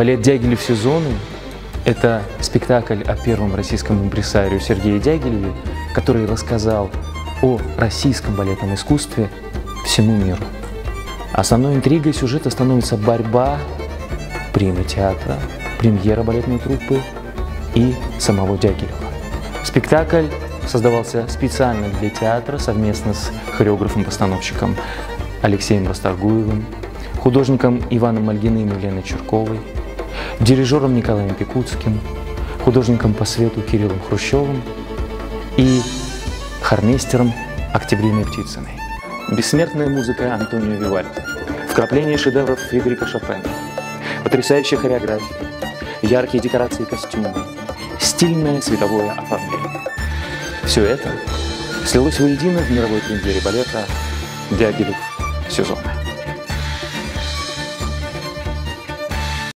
Балет «Дягилев. Сезоны» – это спектакль о первом российском импресарио Сергее Дягилеве, который рассказал о российском балетном искусстве всему миру. Основной интригой сюжета становится борьба примы театра, премьера балетной труппы и самого Дягилева. Спектакль создавался специально для театра совместно с хореографом-постановщиком Алексеем Расторгуевым, художником Иваном Мальгиным и Леной Чурковой, дирижером Николаем Пикутским, художником по свету Кириллом Хрущевым и хормейстером Октябриной Птицыной. Бессмертная музыка Антонио Вивальди, вкрапление шедевров Фредерика Шопена, потрясающая хореография, яркие декорации и костюмы, стильное световое оформление. Все это слилось воедино в мировой премьере балета «Дягилев. Сезоны».